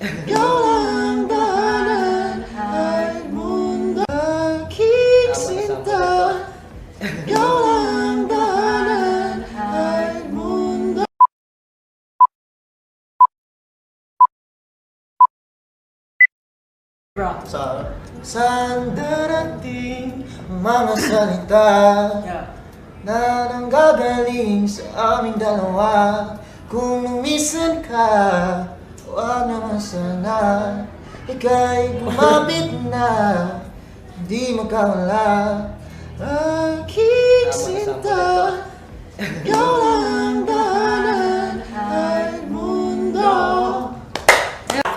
Ikaw lang dahanan ay mundo aking sinta. Ikaw lang dahanan ay mundo. Saan darating mga salita na nanggagaling sa aming dalawa? Kung lumisan ka, wag naman sana ika'y bumabit na, hindi magkawala. Aking sinta, ikaw lang dahanan ay mundo.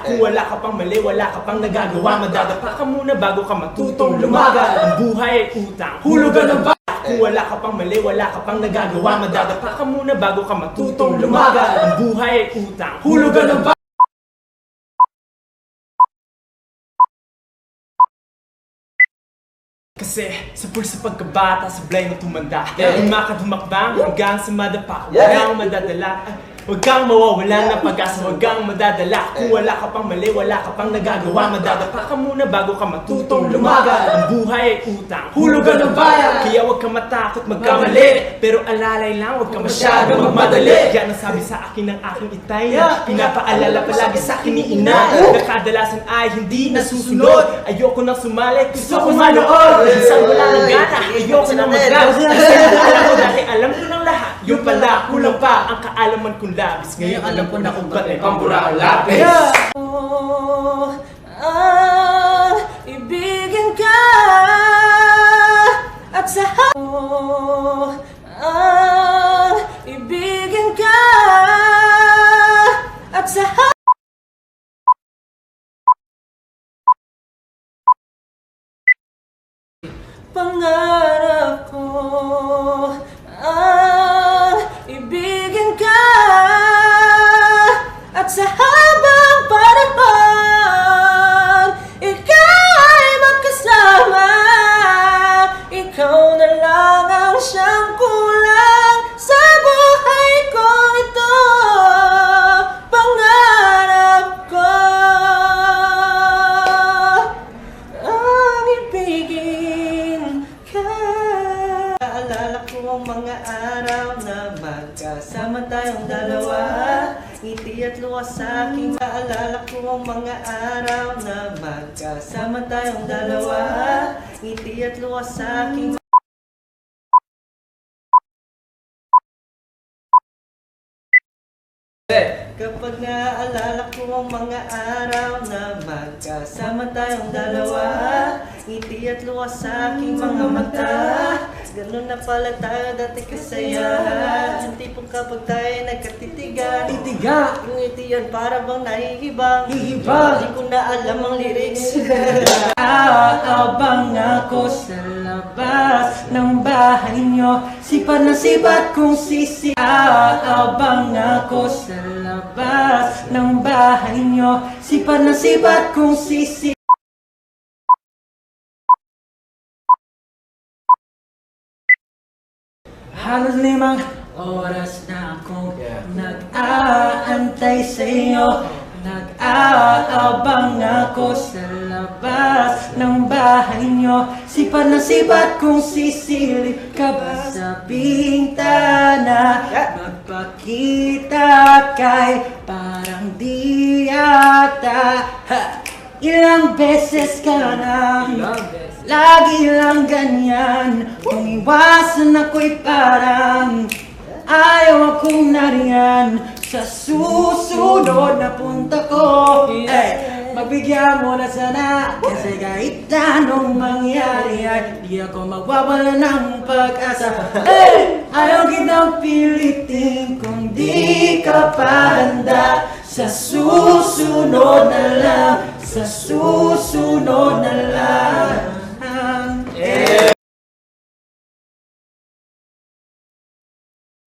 Kung wala ka pang mali, wala ka pang nagagawa, madadapa ka muna bago ka matutong lumaga. Ang buhay ay utang, hulugan ng bata. Kung wala ka pang mali, wala ka pang nagagawa, madadapa ka muna bago ka matutong lumaga. Ang buhay ay utang, hulugan ng bata. Kasi sa pulsa pagkabata, sablay na tumanda. Lumakad humakbang hanggang sa madapa. Huwag kang madadala, huwag kang mawawala ng pag-asa, huwag kang madadala. Kung wala ka pang mali, wala ka pang nagagawa, madadapa ka muna bago ka matutong lumaga. Ang buhay ay utang, hulugan ng bayan. Kaya huwag kang matakot magkamali, pero alalay lang, huwag kang masyadong magmadali. Yan ang sabi sa akin ng aking itay, na pinapaalala palagi sa akin ni ina, na kadalasan ay hindi nasusunod. Ayoko nang sumali, gusto ko manood. Minsan wala ng gana, ayoko nang mag-gas. Kasi alam ko dati, alam ko ng lahat. Yung pala, kulang pa ang kaalaman kong labis. Ngayon alam ko na kung ba't may pambura ang lapis. Ibigin ka at sa ibigin ka at sa pangarap ko ang ibigin ka at sa habang panahon ikaw ay magkasama. Ikaw na lang ang siyang kulang sa buhay ko ito. Pangarap ko ang ibigin ka. Naalala ko ang mga araw na magkasama tayong dalawa. Ngiti at luha sa aking naalala ko ang mga araw na magkasama tayong dalawa. Ngiti at luha sa aking kapag naaalala ko ang mga araw na magkasama tayong dalawa. Ngiti at luha sa aking mga mata. Ganun na pala tayo dati kasayahan. Yung tipong kapag tayo nagkatitigan, yung ngiti yan para bang nahihibang. Hindi ko na alam ang lyrics. Aabang ako sa labas ng bahay nyo, sipat na sipat kong sisi. Aabang ako sa labas ng bahay nyo, sipat na sipat kong sisi. Halos 5 oras na akong nag-aantay sa iyo. Nag-aabang ako sa labas ng bahay nyo, sipat na sipat kong sisilip ka ba sa bintana. Magpakita kay parang di yata. Ilang beses ka na, lagi lang ganyan. Kung iwasan ako'y parang ayaw akong nariyan. Sa susunod na punta ko, magbigyan mo na sana. Kasi kahit anong mangyari ay di ako magwawala ng pag-asa. Ayaw kitang pilitin kung di ka pa handa. Sa susunod na lang, sa susunod na lang.